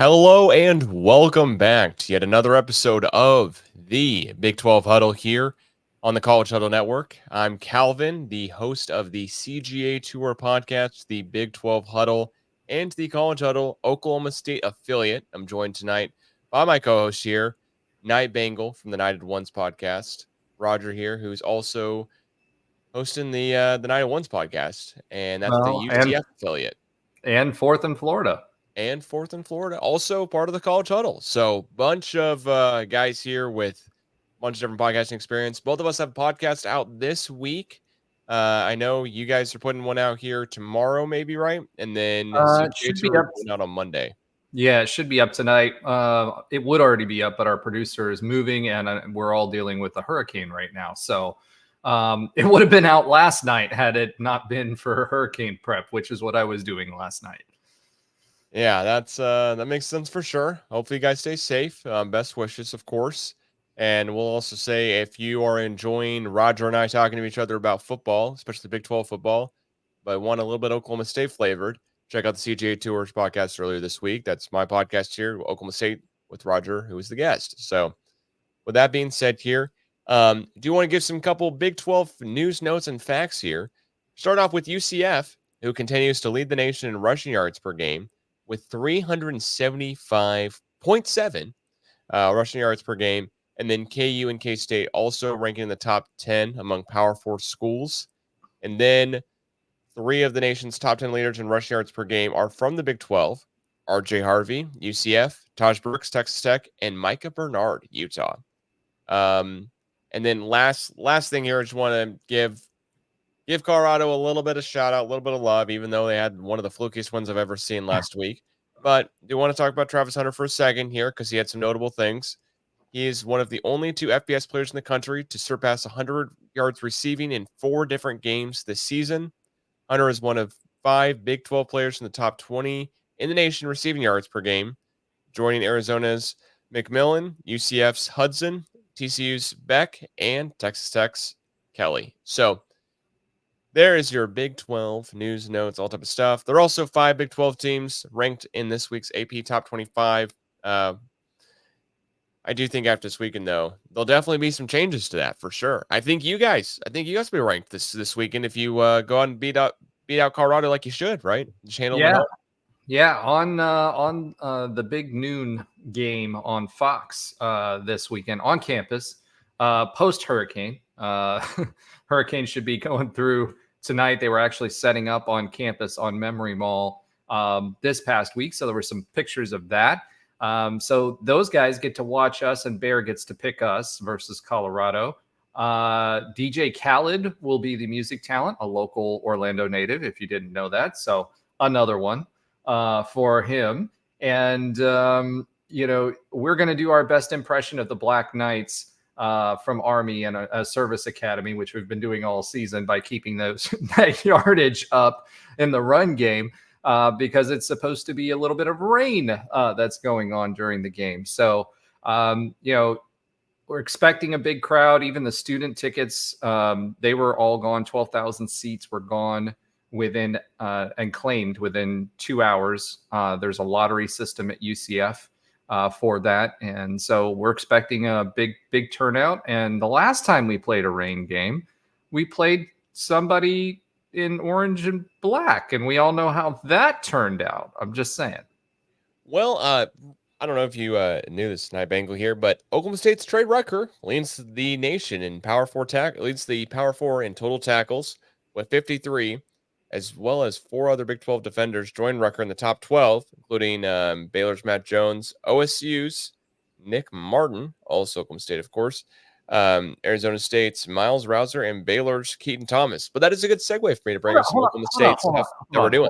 Hello and welcome back to yet another episode of the Big 12 Huddle here on the College Huddle Network. I'm Calvin, the host of the CGA Tour podcast, the Big 12 Huddle, and the College Huddle Oklahoma State affiliate. I'm joined tonight by my co-host here, Night Bengal from the Nighted Ones podcast, Roger here, who's also hosting the Nighted Ones podcast, and that's the Well, UCF affiliate. And fourth in Florida. And fourth in Florida, also part of the College Huddle. So bunch of guys here with a bunch of different podcasting experience. Both of us have podcasts out this week. I know you guys are putting one out here tomorrow, maybe, right? And then It should be up out on Monday. Yeah, it should be up tonight. It would already be up, but our producer is moving, and we're all dealing with a hurricane right now. So it would have been out last night had it not been for hurricane prep, which is what I was doing last night. Yeah, that makes sense for sure. Hopefully you guys stay safe. Best wishes, of course. And we'll also say if you are enjoying Roger and I talking to each other about football, especially Big 12 football, but want a little bit Oklahoma State flavored, check out the CGA Tours podcast earlier this week. That's my podcast here, Oklahoma State with Roger, who is the guest. So with that being said here, do you want to give some couple Big 12 news notes and facts here? Start off with UCF, who continues to lead the nation in rushing yards per game with 375.7 rushing yards per game. And then KU and K-State also ranking in the top 10 among Power 4 schools. And then three of the nation's top 10 leaders in rushing yards per game are from the Big 12. RJ Harvey, UCF, Taj Brooks, Texas Tech, and Micah Bernard, Utah. And then last thing here, I just want to give Colorado a little bit of shout out, a little bit of love, even though they had one of the flukiest ones I've ever seen last week. But do want to talk about Travis Hunter for a second here because he had some notable things. He is one of the only two FBS players in the country to surpass 100 yards receiving in 4 different games this season. Hunter is one of 5 Big 12 players in the top 20 in the nation receiving yards per game, joining Arizona's McMillan, UCF's Hudson, TCU's Beck, and Texas Tech's Kelly. So there is your Big 12 news, notes, all type of stuff. There are also 5 Big 12 teams ranked in this week's AP Top 25. I do think after this weekend, though, there'll definitely be some changes to that for sure. I think you guys will be ranked this weekend if you go out and beat out Colorado like you should, right? Just handle it all. Yeah, on the big noon game on Fox this weekend on campus, post hurricane. Hurricane should be going through tonight. They were actually setting up on campus on Memory Mall this past week, so there were some pictures of that. So those guys get to watch us, and Bear gets to pick us versus Colorado. DJ Khaled will be the music talent, a local Orlando native, if you didn't know that. So another one for him. And, we're going to do our best impression of the Black Knights from Army and a service academy, which we've been doing all season by keeping that yardage up in the run game. Because it's supposed to be a little bit of rain that's going on during the game. So, we're expecting a big crowd. Even the student tickets, they were all gone. 12,000 seats were gone within and claimed within 2 hours. There's a lottery system at UCF for that. And so we're expecting a big turnout. And the last time we played a rain game, we played somebody in orange and black, and we all know how that turned out. I'm just saying. Well, I don't know if you knew this, Night Bengal here, but Oklahoma State's Trey Rucker leads the nation in Power 4 leads the Power 4 in total tackles with 53, as well as 4 other Big 12 defenders join Rucker in the top 12, including Baylor's Matt Jones, OSU's Nick Martin, also Oklahoma State, of course, Arizona State's Miles Rouser, and Baylor's Keaton Thomas. But that is a good segue for me to bring up some Oklahoma State stuff that we're doing.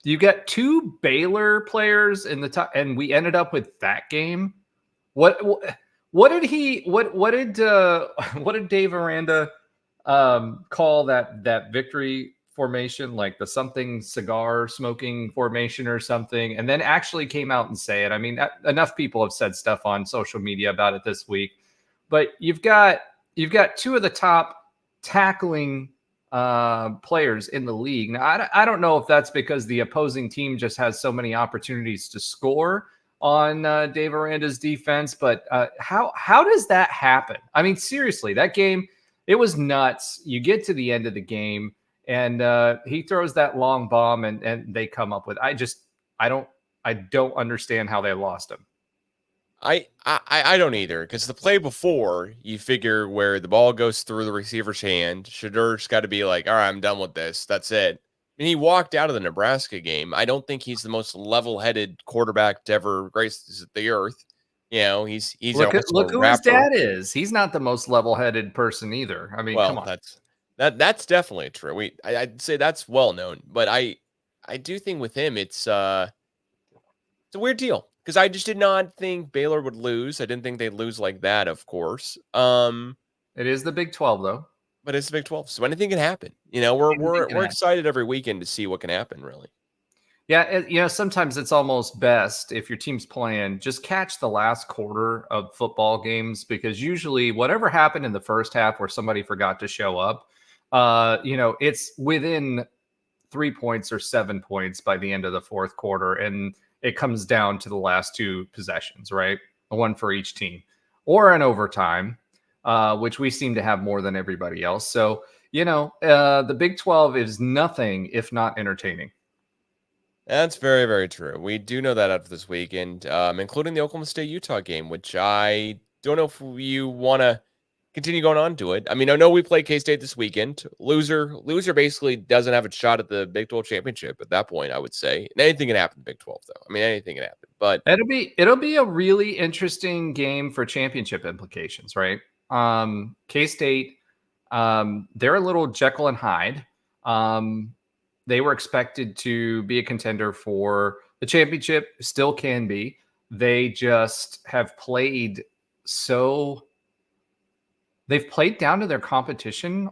You got 2 Baylor players in the top, and we ended up with that game. What did Dave Aranda call that victory formation, like the something cigar smoking formation or something, and then actually came out and say it? I mean, enough people have said stuff on social media about it this week. But you've got 2 of the top tackling players in the league. Now, I don't know if that's because the opposing team just has so many opportunities to score, on Dave Aranda's defense, but how does that happen? I mean, seriously, that game, it was nuts. You get to the end of the game, and he throws that long bomb, and they come up with. I don't understand how they lost him. I don't either, because the play before, you figure where the ball goes through the receiver's hand, Shadur's got to be like, all right, I'm done with this. That's it. And he walked out of the Nebraska game. I don't think he's the most level-headed quarterback to ever grace the earth. You know, he's also Look a who his rapper. dad is. He's not the most level-headed person either. I mean, come Well, on. that's definitely true. I'd say that's well known, but I do think with him it's a weird deal because I just did not think Baylor would lose. I didn't think they'd lose like that, of course. It is the Big 12 though. But it's the Big 12, so anything can happen. You know, we're excited every weekend to see what can happen, really. Yeah, sometimes it's almost best if your team's playing, just catch the last quarter of football games, because usually whatever happened in the first half where somebody forgot to show up, it's within 3 points or 7 points by the end of the fourth quarter, and it comes down to the last two possessions, right? One for each team, or an overtime, which we seem to have more than everybody else. So, the Big 12 is nothing if not entertaining. That's very, very true. We do know that after this weekend, including the Oklahoma State-Utah game, which I don't know if you want to continue going on to it. I mean, I know we play K-State this weekend. Loser basically doesn't have a shot at the Big 12 championship at that point, I would say. And anything can happen in Big 12, though. I mean, anything can happen. But It'll be a really interesting game for championship implications, right? K-State, they're a little Jekyll and Hyde. They were expected to be a contender for the championship, still can be. They just have played they've played down to their competition.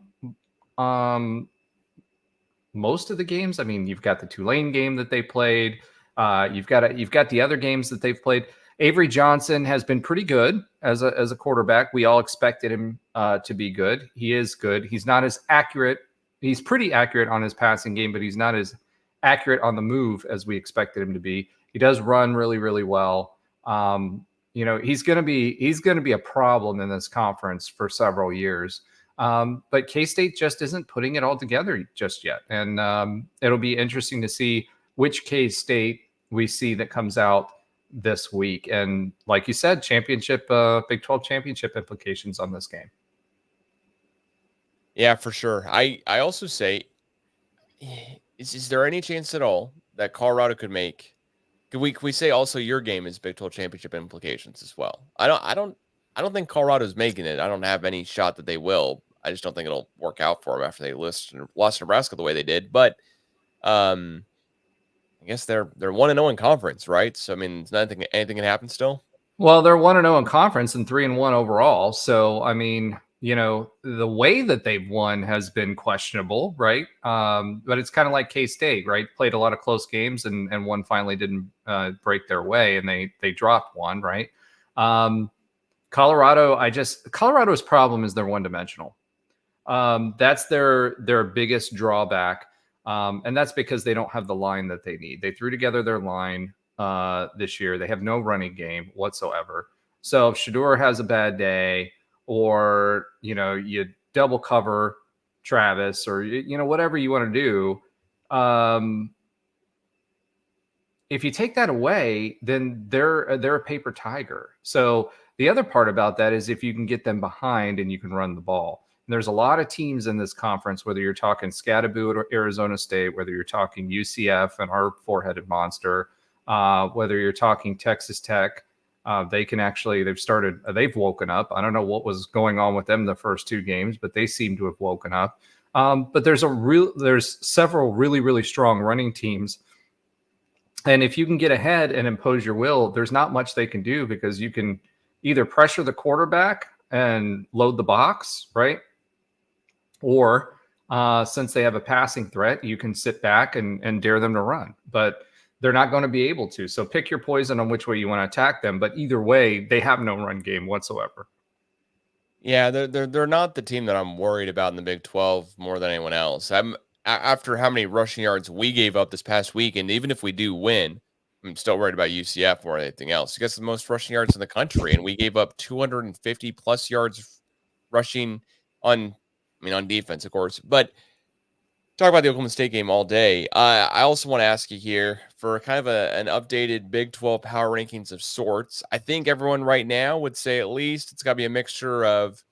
Most of the games. I mean, you've got the Tulane game that they played. You've got the other games that they've played. Avery Johnson has been pretty good as a quarterback. We all expected him to be good. He is good. He's not as accurate. He's pretty accurate on his passing game, but he's not as accurate on the move as we expected him to be. He does run really, really well. He's going to be a problem in this conference for several years. But K-State just isn't putting it all together just yet. And it'll be interesting to see which K-State we see that comes out this week. And like you said, Big 12 championship implications on this game. yeah, for sure. I also say, is there any chance at all that Colorado could make? Could we say also your game is Big 12 championship implications as well? I don't think Colorado's making it. I don't have any shot that they will. I just don't think it'll work out for them after they lost Nebraska the way they did. But I guess they're 1-0 in conference, right? So I mean, anything can happen still. Well, they're 1-0 in conference and 3-1 overall. So I mean, the way that they've won has been questionable, right? But it's kind of like K-State, right? Played a lot of close games, and one finally didn't break their way, and they dropped one, right? Colorado's problem is they're one-dimensional. That's their biggest drawback, and that's because they don't have the line that they need. They threw together their line this year. They have no running game whatsoever. So if Shadur has a bad day, or you double cover Travis, or whatever you want to do, if you take that away, then they're a paper tiger. So the other part about that is if you can get them behind and you can run the ball. And there's a lot of teams in this conference, whether you're talking Scatterboot or Arizona State, whether you're talking UCF and our four-headed monster, whether you're talking Texas Tech. They've woken up. I don't know what was going on with them the first two games, but they seem to have woken up. But there's several really, really strong running teams. And if you can get ahead and impose your will, there's not much they can do, because you can either pressure the quarterback and load the box, right? Or since they have a passing threat, you can sit back and dare them to run. But they're not going to be able to. So pick your poison on which way you want to attack them. But either way, they have no run game whatsoever. Yeah, they're not the team that I'm worried about in the Big 12 more than anyone else. After how many rushing yards we gave up this past week, and even if we do win, I'm still worried about UCF more than anything else. He gets the most rushing yards in the country, and we gave up 250 plus yards rushing on, on defense, of course. But talk about the Oklahoma State game all day. I also want to ask you here for kind of an updated Big 12 power rankings of sorts. I think everyone right now would say at least it's got to be a mixture of,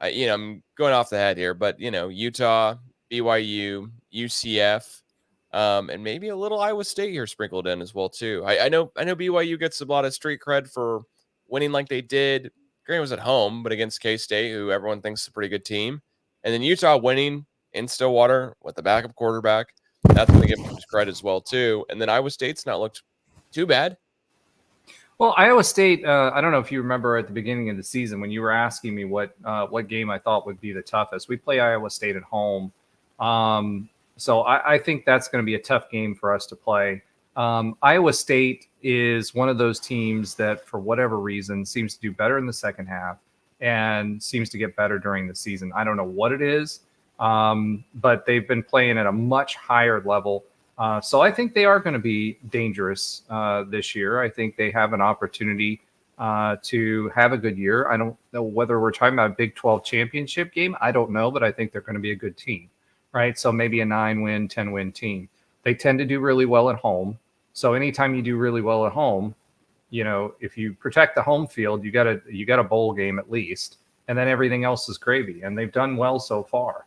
I'm going off the head here, but Utah, BYU, UCF, and maybe a little Iowa State here sprinkled in as well too. I know BYU gets a lot of street cred for winning like they did. Granted, was at home, but against K State, who everyone thinks is a pretty good team, and then Utah winning in Stillwater with the backup quarterback. That's going to give them some credit as well too. And then Iowa State's not looked too bad. Well, Iowa State. I don't know if you remember at the beginning of the season when you were asking me what game I thought would be the toughest. We play Iowa State at home, so I think that's going to be a tough game for us to play. Iowa State is one of those teams that, for whatever reason, seems to do better in the second half and seems to get better during the season. I don't know what it is, but they've been playing at a much higher level. So I think they are going to be dangerous this year. I think they have an opportunity to have a good year. I don't know whether we're talking about a Big 12 championship game. I don't know, but I think they're going to be a good team, right? So maybe a 9-win, 10-win team. They tend to do really well at home. So anytime you do really well at home, if you protect the home field, you got a bowl game at least, and then everything else is gravy. And they've done well so far.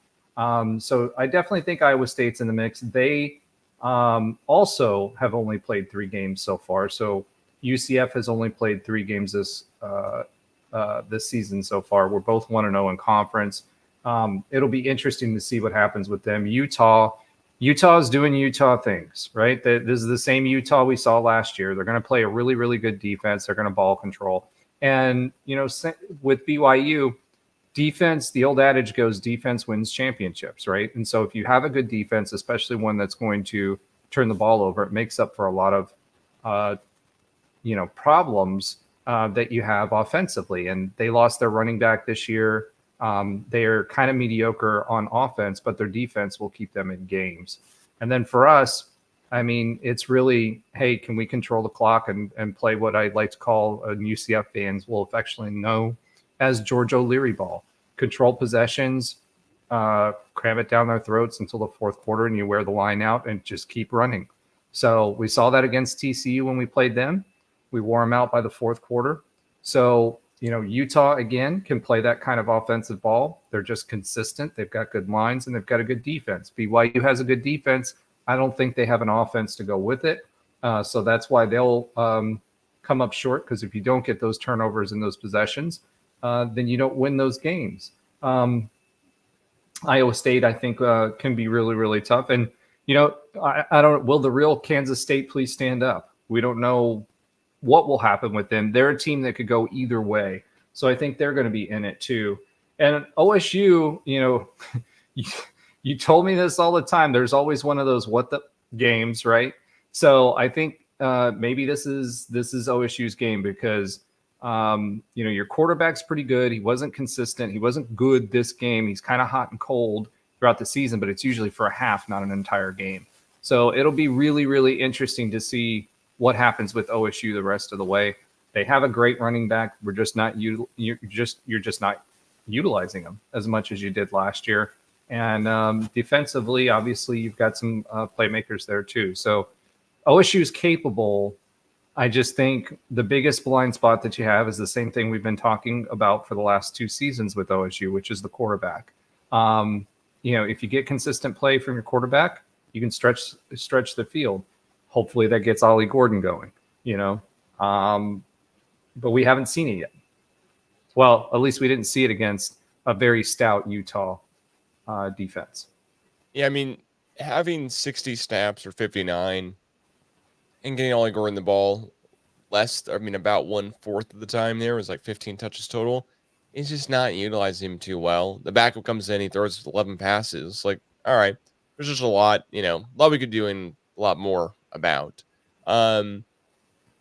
So I definitely think Iowa State's in the mix. They also have only played 3 games so far. So UCF has only played 3 games this season so far. We're both 1-0 in conference. It'll be interesting to see what happens with them. Utah's doing Utah things, right? This is the same Utah we saw last year. They're going to play a really, really good defense. They're going to ball control. And, with BYU, defense, the old adage goes, defense wins championships, right? And so if you have a good defense, especially one that's going to turn the ball over, it makes up for a lot of, problems that you have offensively. And they lost their running back this year. They are kind of mediocre on offense, but their defense will keep them in games. And then for us, it's really, hey, can we control the clock and play what I'd like to call UCF fans will affectionately know as George O'Leary ball? Control possessions, cram it down their throats until the fourth quarter, and you wear the line out and just keep running. So we saw that against TCU when we played them. We wore them out by the fourth quarter. So Utah, again, can play that kind of offensive ball. They're just consistent. They've got good lines, and they've got a good defense. BYU has a good defense. I don't think they have an offense to go with it. So that's why they'll come up short, because if you don't get those turnovers in those possessions, then you don't win those games. Iowa State, I think, can be really, really tough. And, I don't – will the real Kansas State please stand up? We don't know what will happen with them. They're a team that could go either way. So I think they're going to be in it too. And OSU, you told me this all the time. There's always one of those what the games, right? So I think maybe this is OSU's game because your quarterback's pretty good. He wasn't consistent. He wasn't good this game. He's kind of hot and cold throughout the season, but it's usually for a half, not an entire game. So it'll be really, really interesting to see what happens with OSU the rest of the way. They have a great running back. We're just not you're just not utilizing them as much as you did last year. And defensively, obviously, you've got some playmakers there too. So OSU is capable. I just think the biggest blind spot that you have is the same thing we've been talking about for the last 2 seasons with OSU, which is the quarterback. If you get consistent play from your quarterback, you can stretch the field. Hopefully that gets Ollie Gordon going, but we haven't seen it yet. Well, at least we didn't see it against a very stout Utah defense. Yeah, having 60 snaps or 59 and getting Ollie Gordon the ball about 1/4 of the time there was like 15 touches total. It's just not utilizing him too well. The backup comes in, he throws 11 passes. Like, all right, there's just a lot we could do and a lot more about. But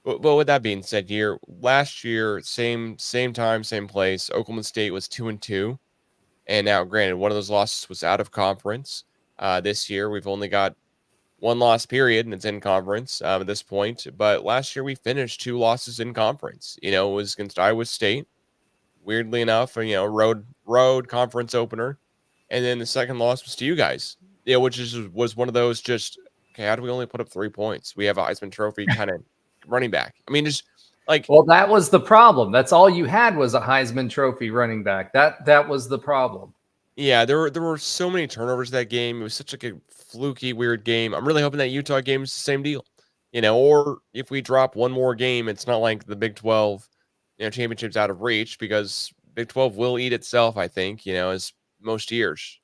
with that being said, here last year, same time, same place, Oklahoma State was 2-2, and now, granted, one of those losses was out of conference. This year, we've only got one loss period, and it's in conference at this point. But last year we finished 2 losses in conference. It was against Iowa State, weirdly enough, road conference opener, and then the second loss was to you guys. Which was one of those just okay. How do we only put up 3 points? We have a Heisman Trophy kind of running back. I mean, just like Well, that was the problem. That's all you had was a Heisman Trophy running back. That was the problem. yeah, there were so many turnovers that game. It was such like a fluky, weird game. I'm really hoping that Utah game is the same deal. Or if we drop one more game, it's not like the Big 12, championship's out of reach because Big 12 will eat itself, I think, as most years.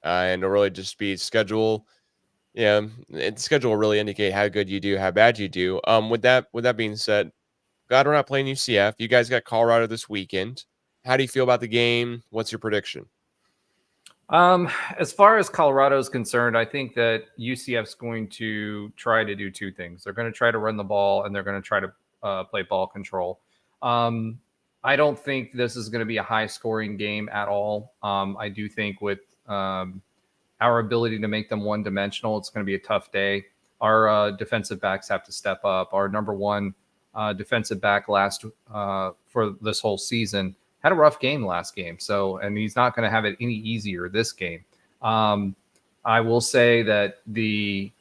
And it'll really just be schedule. Yeah, schedule will really indicate how good you do, how bad you do. With that being said, glad we're not playing UCF. You guys got Colorado this weekend. How do you feel about the game? What's your prediction? As far as Colorado is concerned, I think that UCF's going to try to do two things. They're going to try to run the ball and they're going to try to play ball control. I don't think this is going to be a high scoring game at all. I do think with our ability to make them one dimensional, it's going to be a tough day. Our defensive backs have to step up. Our number one defensive back for this whole season had a rough game last game. And he's not going to have it any easier this game. I will say that the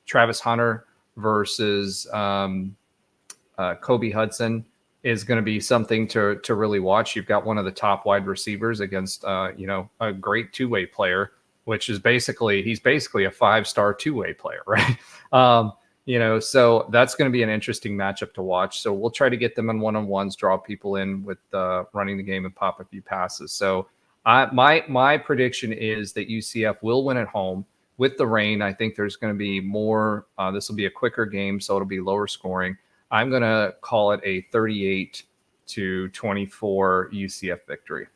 Travis Hunter versus Kobe Hudson is going to be something to really watch. You've got one of the top wide receivers against, a great two-way player, which is he's basically a 5-star two-way player, right? So that's going to be an interesting matchup to watch. So we'll try to get them in one-on-ones, draw people in with running the game and pop a few passes. So my prediction is that UCF will win at home with the rain. I think there's going to be more. This will be a quicker game, so it'll be lower scoring. I'm going to call it a 38-24 UCF victory.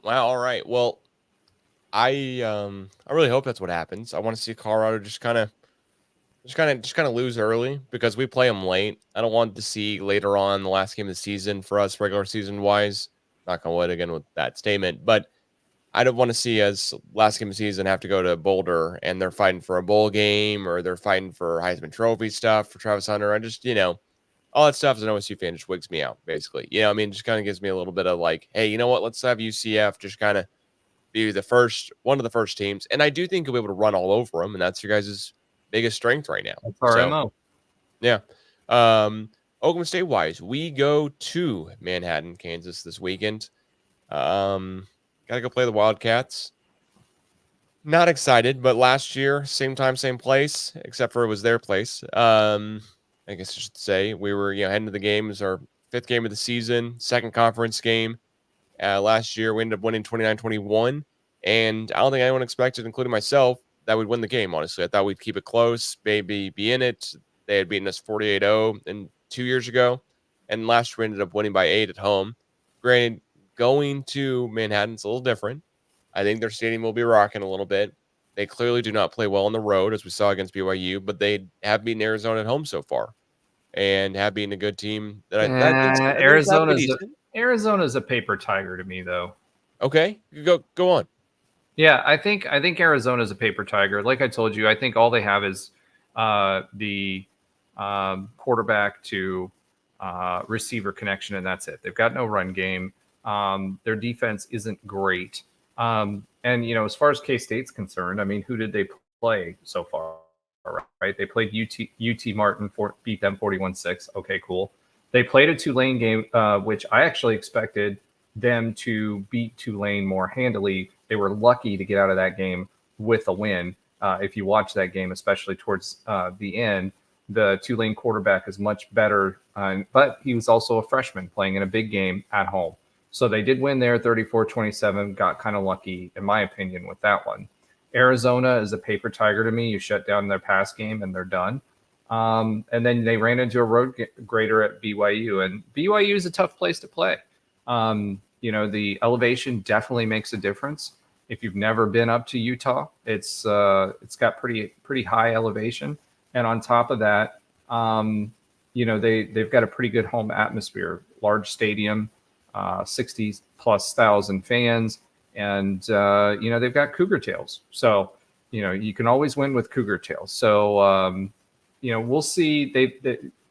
Wow. All right. Well, I really hope that's what happens. I want to see Colorado just kind of lose early because we play them late. I don't want to see later on the last game of the season for us regular season wise. Not gonna wood again with that statement, but I don't want to see us last game of the season have to go to Boulder and they're fighting for a bowl game or they're fighting for Heisman Trophy stuff for Travis Hunter. I just all that stuff as an OSU fan just wigs me out basically. Just kind of gives me a little bit of like, hey, you know what? Let's have UCF just kind of be one of the first teams, and I do think you'll be able to run all over them, and that's your guys' biggest strength right now. That's our MO. Yeah. Oklahoma State wise, we go to Manhattan, Kansas this weekend. Gotta go play the Wildcats. Not excited, but last year, same time, same place, except for it was their place. I guess I should say we were, heading to the game. It was our 5th game of the season, second conference game. Last year, we ended up winning 29-21, and I don't think anyone expected, including myself, that we'd win the game, honestly. I thought we'd keep it close, maybe be in it. They had beaten us 48-0 and 2 years ago, and last year we ended up winning by 8 at home. Granted, going to Manhattan's a little different. I think their stadium will be rocking a little bit. They clearly do not play well on the road, as we saw against BYU, but they have beaten Arizona at home so far, and have been a good team that I think Arizona's a paper tiger to me, though. Okay, go on. Yeah, I think Arizona's a paper tiger. Like I told you, I think all they have is the quarterback to receiver connection, and that's it. They've got no run game. Their defense isn't great. And as far as K-State's concerned, I mean, who did they play so far? Right? They played UT Martin, beat them 41-6. Okay, cool. They played a Tulane game, which I actually expected them to beat Tulane more handily. They were lucky to get out of that game with a win. If you watch that game, especially towards the end, the Tulane quarterback is much better, but he was also a freshman playing in a big game at home. So they did win there 34-27, got kind of lucky, in my opinion, with that one. Arizona is a paper tiger to me. You shut down their pass game and they're done. And then they ran into a road grader at BYU, and BYU is a tough place to play. The elevation definitely makes a difference. If you've never been up to Utah, it's got pretty high elevation, and on top of that, they've got a pretty good home atmosphere, large stadium, 60+ thousand fans, and they've got cougar tails. So you can always win with Cougar tail. So, we'll see.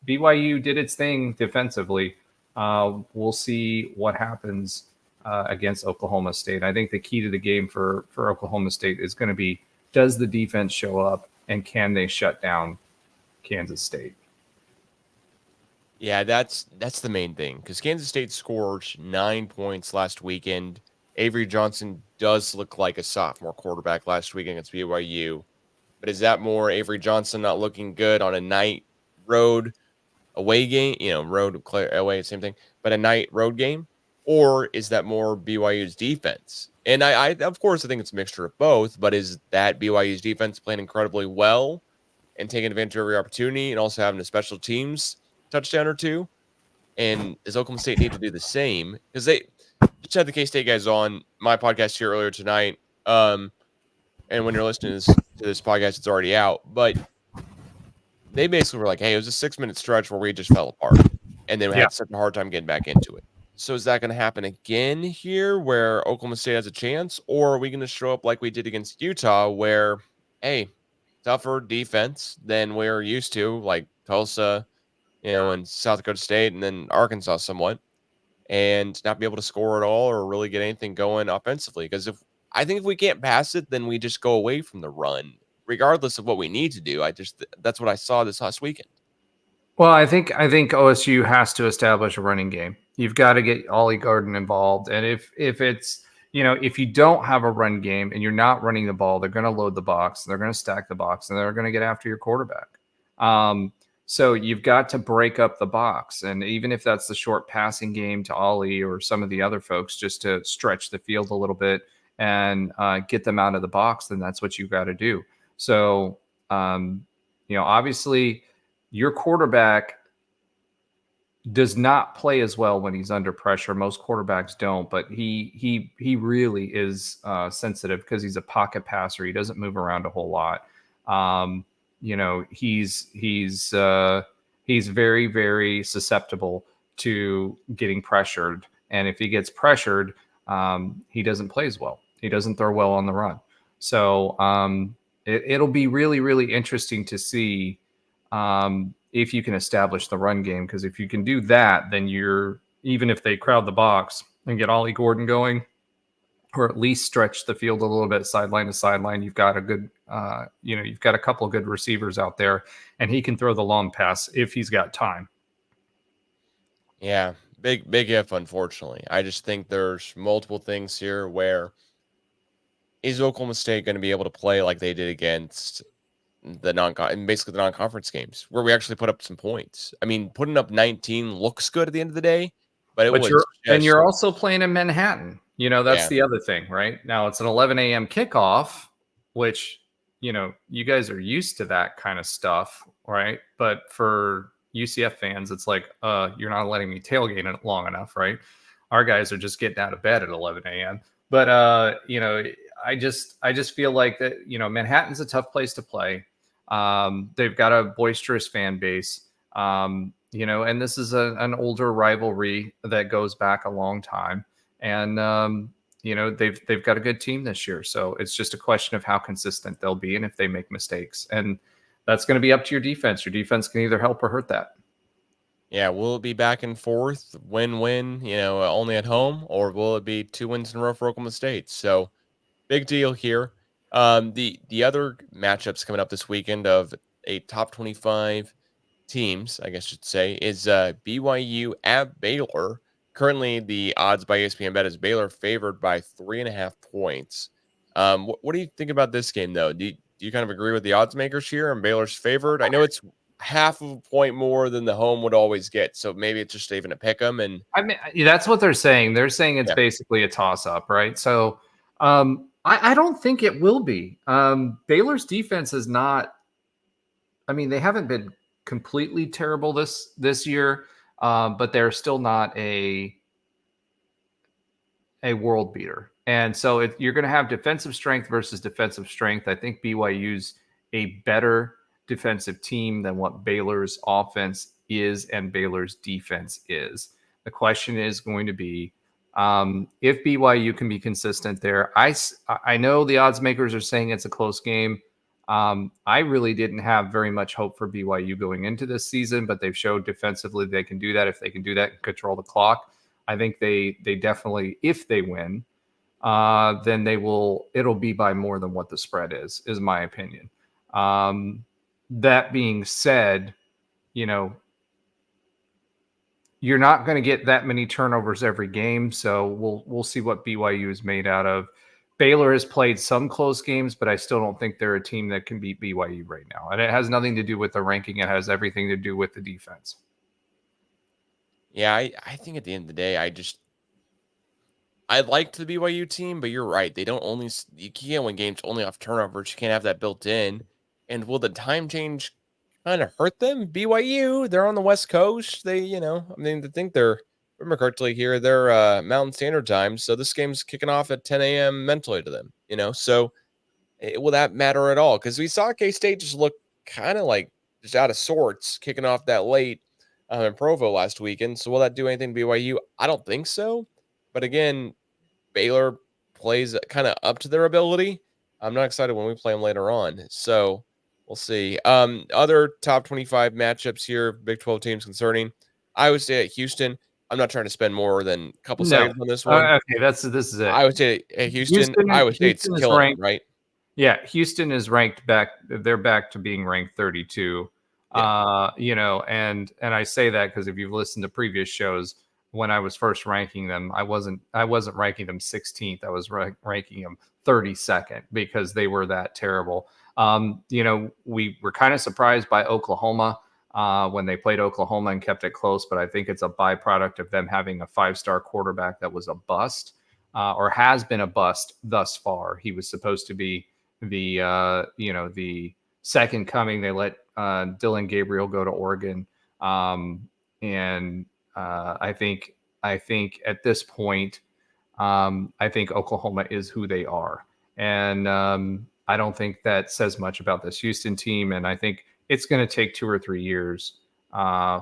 BYU did its thing defensively. We'll see what happens against Oklahoma State. I think the key to the game for Oklahoma State is going to be, does the defense show up and can they shut down Kansas State? Yeah, that's the main thing, because Kansas State scored 9 points last weekend. Avery Johnson does look like a sophomore quarterback last week against BYU, but is that more Avery Johnson not looking good on a night road away game? Road away, same thing, but a night road game, or is that more BYU's defense? And I of course I think it's a mixture of both, but is that BYU's defense playing incredibly well and taking advantage of every opportunity, and also having a special teams touchdown or two? And does Oklahoma State need to do the same? Because they just had the K-State guys on my podcast here earlier tonight. And when you're listening to this podcast, it's already out. But they basically were like, hey, it was a 6-minute stretch where we just fell apart. And then we had such a hard time getting back into it. So is that going to happen again here where Oklahoma State has a chance? Or are we going to show up like we did against Utah where, hey, tougher defense than we're used to, like Tulsa, and South Dakota State, and then Arkansas somewhat, and not be able to score at all or really get anything going offensively? Because if we can't pass it, then we just go away from the run, regardless of what we need to do. That's what I saw this last weekend. Well, I think OSU has to establish a running game. You've got to get Ollie Garden involved, and if it's if you don't have a run game and you're not running the ball, they're going to load the box, they're going to stack the box, and they're going to get after your quarterback. So you've got to break up the box, and even if that's the short passing game to Ollie or some of the other folks, just to stretch the field a little bit and get them out of the box, then that's what you've got to do. So obviously, your quarterback does not play as well when he's under pressure. Most quarterbacks don't, but he really is sensitive because he's a pocket passer. He doesn't move around a whole lot. He's very, very susceptible to getting pressured, and if he gets pressured, he doesn't play as well. He doesn't throw well on the run. So it'll be really, really interesting to see if you can establish the run game, because if you can do that, then even if they crowd the box and get Ollie Gordon going, or at least stretch the field a little bit sideline to sideline, you've got a good you've got a couple of good receivers out there, and he can throw the long pass if he's got time. Yeah, big if, unfortunately. I just think there's multiple things here where, is Oklahoma State going to be able to play like they did against the non-conference games, where we actually put up some points? I mean, putting up 19 looks good at the end of the day, but you're also playing in Manhattan. That's the other thing, right? Now it's an 11 a.m. kickoff, which, you guys are used to that kind of stuff, right? But for UCF fans, it's like, you're not letting me tailgate it long enough, right? Our guys are just getting out of bed at 11 a.m. But, I just feel like that, Manhattan's a tough place to play. They've got a boisterous fan base, and this is an older rivalry that goes back a long time. And, they've got a good team this year. So it's just a question of how consistent they'll be and if they make mistakes. And that's going to be up to your defense. Your defense can either help or hurt that. Yeah, will it be back and forth, win-win, only at home, or will it be 2 wins in a row for Oklahoma State? So big deal here. The other matchups coming up this weekend of a top 25 teams, I guess I should say, is BYU at Baylor. Currently, the odds by ESPN Bet is Baylor favored by 3.5 points. What do you think about this game, though? Do you kind of agree with the odds makers here and Baylor's favored? I know it's half of a point more than the home would always get, so maybe it's just even a pick 'em. And I mean, that's what they're saying. They're saying it's basically a toss-up, right? So I don't think it will be. Baylor's defense is not. I mean, they haven't been completely terrible this year, but they're still not a world beater. And so you're going to have defensive strength versus defensive strength. I think BYU's a better defensive team than what Baylor's offense is and Baylor's defense is. The question is going to be, If BYU can be consistent there, I know the odds makers are saying it's a close game. I really didn't have very much hope for BYU going into this season, but they've showed defensively they can do that. If they can do that and control the clock, I think they definitely, if they win, then it'll be by more than what the spread is my opinion. That being said, you know, you're not going to get that many turnovers every game, so we'll see what BYU is made out of. Baylor has played some close games, but I still don't think they're a team that can beat BYU right now. And it has nothing to do with the ranking. It has everything to do with the defense. Yeah, I think at the end of the day, I liked the BYU team, but you're right. They don't only you can't win games only off turnovers. You can't have that built in. And will the time change kind of hurt them? BYU, they're on the West Coast. They, I mean, I think they're, remember correctly here, they're Mountain Standard Time. So this game's kicking off at 10 a.m. mentally to them, So will that matter at all? Because we saw K State just look kind of like just out of sorts kicking off that late in Provo last weekend. So will that do anything to BYU? I don't think so. But again, Baylor plays kind of up to their ability. I'm not excited when we play them later on. So we'll see. Other top 25 matchups here, Big 12 teams concerning Iowa State at Houston. I'm not trying to spend more than a couple seconds on this one. Okay, this is it. Iowa State at Houston. Iowa State's Houston killing ranked, them, right? Yeah, Houston is ranked back. They're back to being ranked 32. Yeah. And I say that because if you've listened to previous shows, when I was first ranking them, I wasn't ranking them 16th. I was ranking them 32nd because they were that terrible. We were kind of surprised by Oklahoma when they played Oklahoma and kept it close, but I think it's a byproduct of them having a 5-star quarterback that was a bust or has been a bust thus far. He was supposed to be the second coming. They let Dylan Gabriel go to Oregon, and I think at this point, I think Oklahoma is who they are, and I don't think that says much about this Houston team. And I think it's going to take 2 or 3 years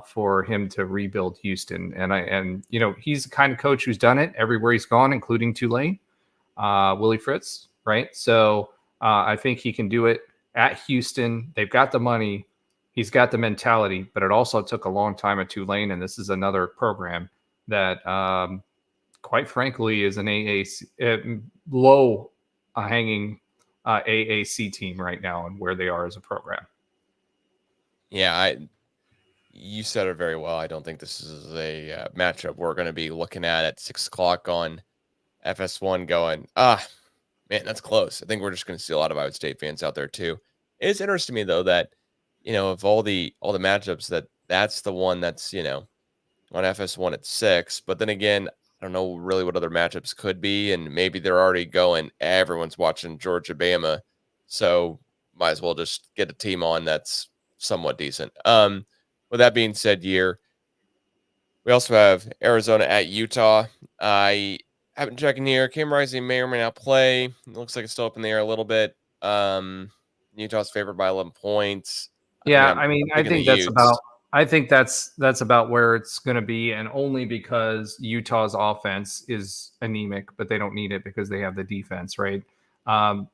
for him to rebuild Houston. And he's the kind of coach who's done it everywhere he's gone, including Tulane, Willie Fritz, right? So I think he can do it at Houston. They've got the money. He's got the mentality, but it also took a long time at Tulane. And this is another program that, quite frankly, is an AAC, low hanging AAC team right now and where they are as a program. Yeah, you said it very well. I don't think this is a matchup we're going to be looking at 6 o'clock on FS1 going, man, that's close. I think we're just going to see a lot of Iowa State fans out there too. It's interesting to me though that of all the matchups that's the one that's on FS1 at 6. But then again, I don't know really what other matchups could be, and maybe they're already going. Everyone's watching Georgia Bama, so might as well just get a team on that's somewhat decent. With that being said, we also have Arizona at Utah. I haven't checking here. Cam Rising may or may not play. It looks like it's still up in the air a little bit. Utah's favored by 11 points. Yeah, I think that's Utes. about. I think that's about where it's going to be, and only because Utah's offense is anemic, but they don't need it because they have the defense, right?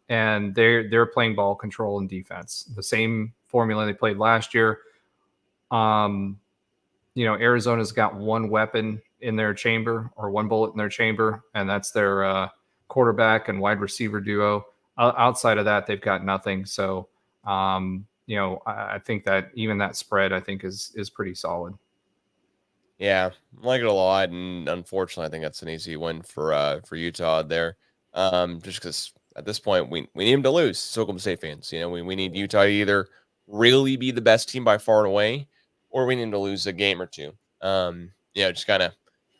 And they're playing ball control and defense, the same formula they played last year. Arizona's got one weapon in their chamber, or one bullet in their chamber, and that's their quarterback and wide receiver duo. Outside of that, they've got nothing. So, I think that even that spread, I think, is pretty solid. Yeah, I like it a lot, and unfortunately, I think that's an easy win for Utah there. Just because at this point we need them to lose. So Oklahoma State fans, we need Utah to either really be the best team by far and away, or we need to lose a game or two. Just kind of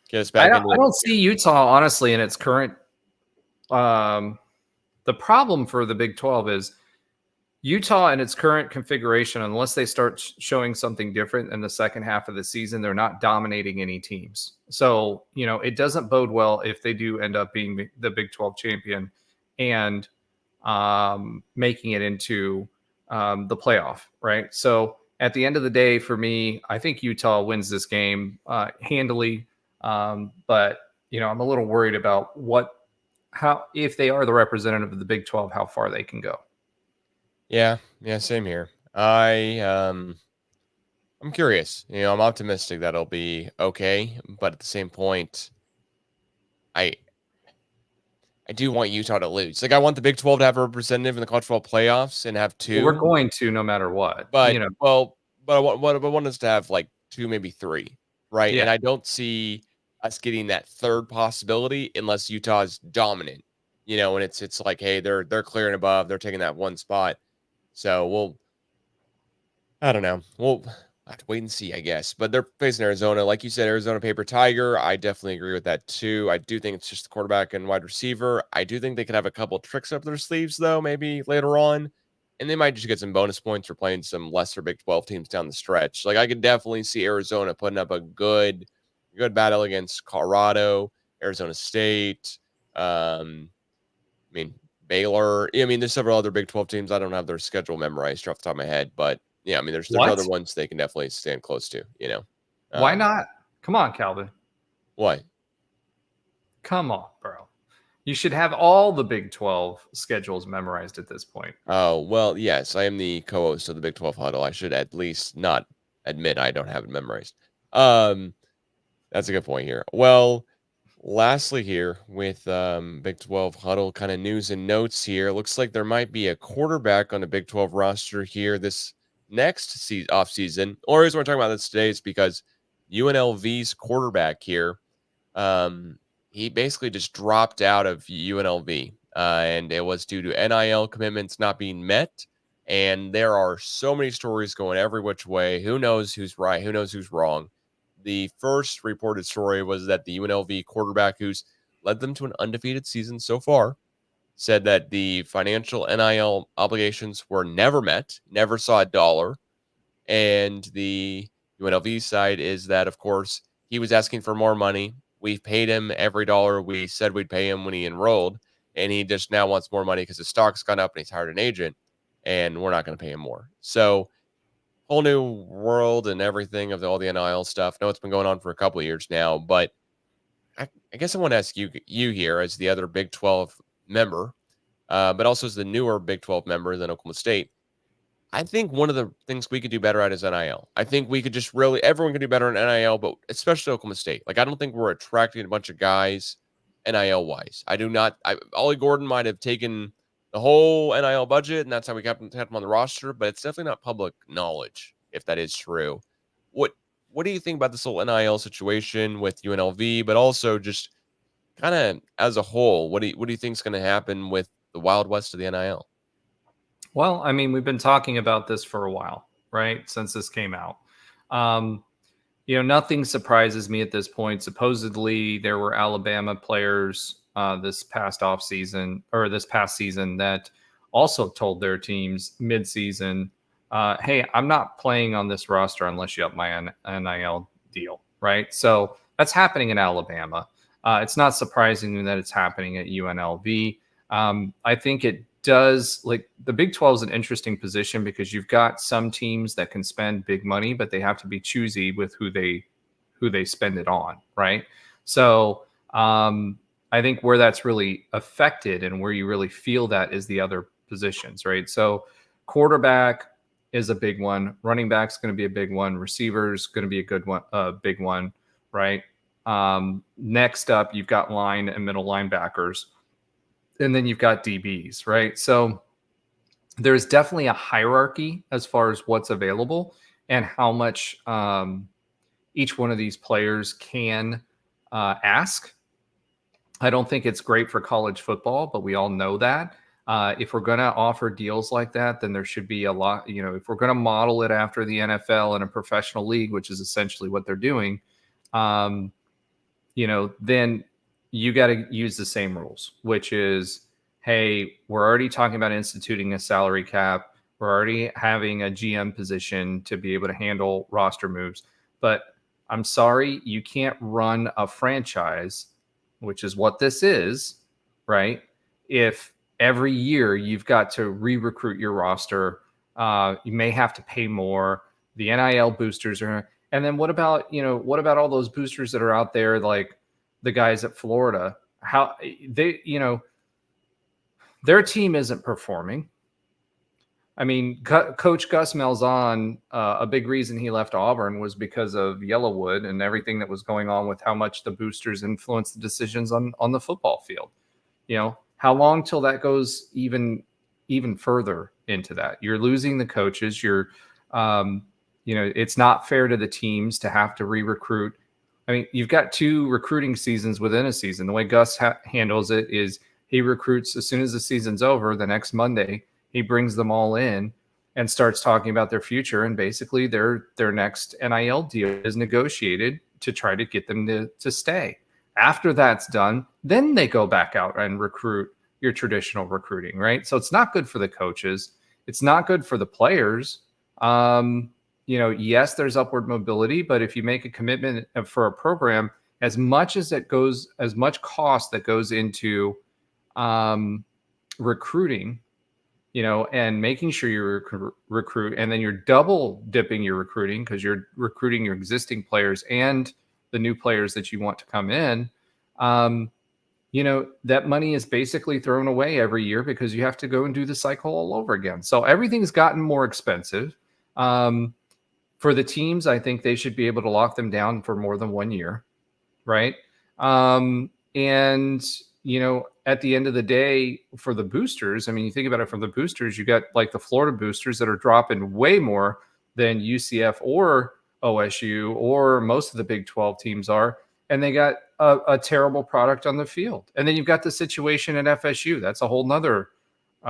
get us back into it. I don't see Utah honestly in its current. The problem for the Big 12 is Utah in its current configuration, unless they start showing something different in the second half of the season, they're not dominating any teams. So, it doesn't bode well if they do end up being the Big 12 champion and making it into the playoff, right? So at the end of the day, for me, I think Utah wins this game handily. But, I'm a little worried about how if they are the representative of the Big 12, how far they can go. Yeah, same here. I'm curious. I'm optimistic that it'll be okay, but at the same point, I I do want Utah to lose. Like I want the Big 12 to have a representative in the college football playoffs and have Well, we're two, going to no matter what. but but I want us to have like two, maybe three, right? Yeah. And I don't see us getting that third possibility unless Utah is dominant. And it's like, hey, they're clearing above, they're taking that one spot. So I don't know. We'll have to wait and see, I guess. But they're facing Arizona. Like you said, Arizona paper tiger. I definitely agree with that too. I do think it's just the quarterback and wide receiver. I do think they could have a couple tricks up their sleeves, though, maybe later on. And they might just get some bonus points for playing some lesser Big 12 teams down the stretch. Like I could definitely see Arizona putting up a good battle against Colorado, Arizona State. I mean, Baylor. I mean, there's several other Big 12 teams. I don't have their schedule memorized off the top of my head, but yeah, I mean, there's other What? ones they can definitely stand close to. Why Um, not? Come on, Calvin. what? Come on, bro. You should have all the Big 12 schedules memorized at this point. Oh, well, yes, I am the co-host of the Big 12 Huddle. I should at least not admit I don't have it memorized. Um, that's a good point here. Well, lastly here with Big 12 Huddle kind of news and notes here. Looks like there might be a quarterback on the Big 12 roster here this next off season. Or the reason we're talking about this today is because UNLV's quarterback here, he basically just dropped out of UNLV, and it was due to NIL commitments not being met. And there are so many stories going every which way. Who knows who's right? Who knows who's wrong? The first reported story was that the UNLV quarterback, who's led them to an undefeated season so far, said that the financial NIL obligations were never met, never saw a dollar. And the UNLV side is that, of course, he was asking for more money. We've paid him every dollar we said we'd pay him when he enrolled. And he just now wants more money because his stock's gone up and he's hired an agent. And we're not going to pay him more. So, whole new world and everything of all the NIL stuff. I know it's been going on for a couple of years now, but I guess I want to ask you here as the other Big 12 member, but also as the newer Big 12 member than Oklahoma State. I think one of the things we could do better at is NIL. I think we could just everyone could do better in NIL, but especially Oklahoma State. Like, I don't think we're attracting a bunch of guys NIL wise. I do not. Ollie Gordon might have taken the whole NIL budget, and that's how we kept him on the roster, but it's definitely not public knowledge if that is true. What What do you think about this whole NIL situation with UNLV, but also just kind of as a whole? What do you think is going to happen with the Wild West of the NIL? Well, I mean, we've been talking about this for a while, right? Since this came out. Um, nothing surprises me at this point. Supposedly, there were Alabama players this past season that also told their teams midseason, "Hey, I'm not playing on this roster unless you up my NIL deal." Right? So that's happening in Alabama. It's not surprising that it's happening at UNLV. I think it does. Like, the Big 12 is an interesting position because you've got some teams that can spend big money, but they have to be choosy with who they spend it on, right? So I think where that's really affected and where you really feel that is the other positions, right? So quarterback is a big one, running back's going to be a big one, receivers going to be a good one, big one, right? Next up, you've got line and middle linebackers, and then you've got DBs, right? So there's definitely a hierarchy as far as what's available and how much each one of these players can ask. I don't think it's great for college football, but we all know that. If we're going to offer deals like that, then there should be a lot, if we're going to model it after the NFL and a professional league, which is essentially what they're doing, then you got to use the same rules, which is, hey, we're already talking about instituting a salary cap. We're already having a GM position to be able to handle roster moves. But I'm sorry, you can't run a franchise, which is what this is, right? If every year you've got to re-recruit your roster, you may have to pay more. The NIL boosters are, and then what about all those boosters that are out there, like the guys at Florida, how they, their team isn't performing. I mean, Coach Gus Malzahn, a big reason he left Auburn was because of Yellowwood and everything that was going on with how much the boosters influenced the decisions on the football field. How long till that goes even further into that? You're losing the coaches. It's not fair to the teams to have to re-recruit. I mean, you've got 2 recruiting seasons within a season. The way Gus handles it is he recruits as soon as the season's over. The next Monday, he brings them all in and starts talking about their future. And basically their next NIL deal is negotiated to try to get them to stay. After that's done, then they go back out and recruit your traditional recruiting, right? So it's not good for the coaches. It's not good for the players. Yes, there's upward mobility, but if you make a commitment for a program, as much cost that goes into recruiting, and making sure you recruit, and then you're double dipping your recruiting because you're recruiting your existing players and the new players that you want to come in. That money is basically thrown away every year because you have to go and do the cycle all over again. So everything's gotten more expensive. For the teams, I think they should be able to lock them down for more than 1 year, right? At the end of the day, for the boosters, I mean, you think about it from the boosters, you got like the Florida boosters that are dropping way more than UCF or OSU or most of the Big 12 teams are. And they got a terrible product on the field. And then you've got the situation at FSU. That's a whole nother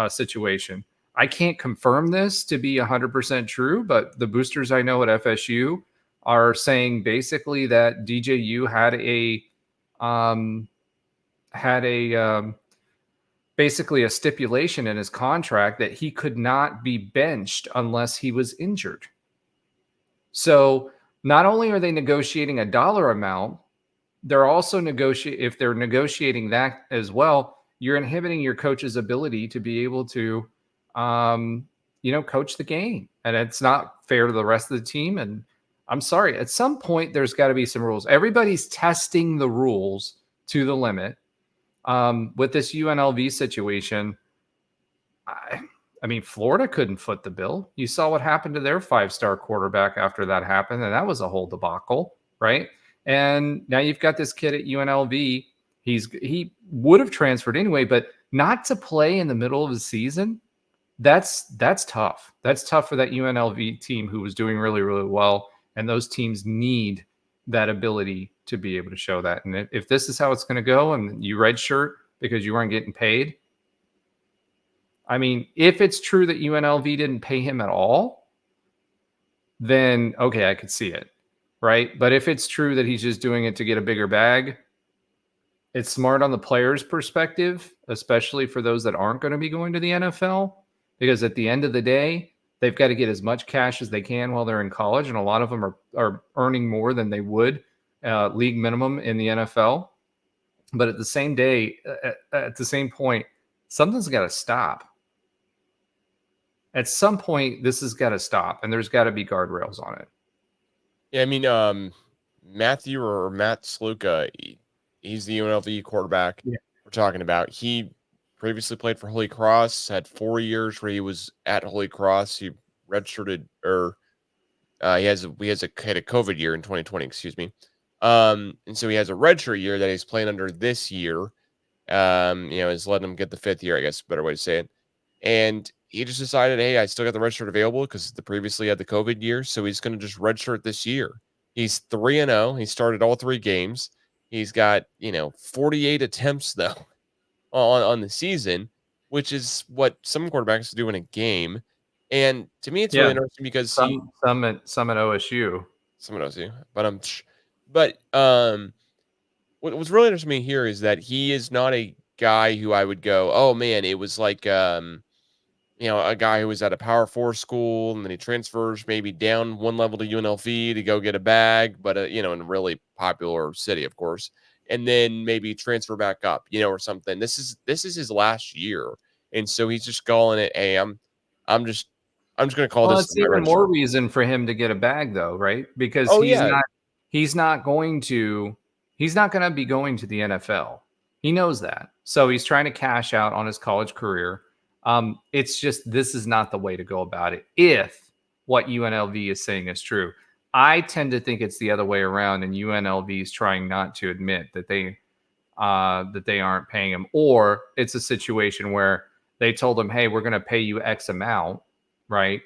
situation. I can't confirm this to be 100% true, but the boosters I know at FSU are saying basically that DJU had basically a stipulation in his contract that he could not be benched unless he was injured. So not only are they negotiating a dollar amount, they're also if they're negotiating that as well, you're inhibiting your coach's ability to be able to, coach the game. And it's not fair to the rest of the team. And I'm sorry, at some point, there's got to be some rules. Everybody's testing the rules to the limit. With this UNLV situation, I mean, Florida couldn't foot the bill. You saw what happened to their 5-star quarterback after that happened, and that was a whole debacle, right? And now you've got this kid at UNLV. He would have transferred anyway, but not to play in the middle of the season, that's tough. That's tough for that UNLV team who was doing really, really well, and those teams need that ability to be able to show that. And if this is how it's going to go and you redshirt because you weren't getting paid, I mean, if it's true that UNLV didn't pay him at all, then okay, I could see it, right? But if it's true that he's just doing it to get a bigger bag, it's smart on the player's perspective, especially for those that aren't going to be going to the NFL, because at the end of the day, they've got to get as much cash as they can while they're in college, and a lot of them are earning more than they would league minimum in the NFL. But at the same point, something's got to stop. At some point, this has got to stop, and there's got to be guardrails on it. Yeah, I mean, Matt Sluka, he's the UNLV quarterback we're talking about. He previously played for Holy Cross, had 4 years where he was at Holy Cross. He redshirted, or he had a COVID year in 2020, excuse me. And so he has a redshirt year that he's playing under this year. Is letting him get the 5th year, I guess, better way to say it. And he just decided, hey, I still got the redshirt available because the previously had the COVID year, so he's going to just redshirt this year. He's 3-0. He started all 3 games. He's got 48 attempts though on the season, which is what some quarterbacks do in a game. And to me, it's really interesting because some at OSU, some at OSU, but what was really interesting to me here is that he is not a guy who I would go, oh man, it was like a guy who was at a Power 4 school and then he transfers maybe down one level to UNLV to go get a bag, but in a really popular city, of course, and then maybe transfer back up, or something. This is his last year, and so he's just calling it, hey, I'm just going to call this. It's even more reason for him to get a bag, though, right? Because he's not going to He's not going to be going to the NFL. He knows that. So he's trying to cash out on his college career. It's just this is not the way to go about it if what UNLV is saying is true. I tend to think it's the other way around, and UNLV is trying not to admit that they aren't paying him, or it's a situation where they told him, "Hey, we're going to pay you X amount, right,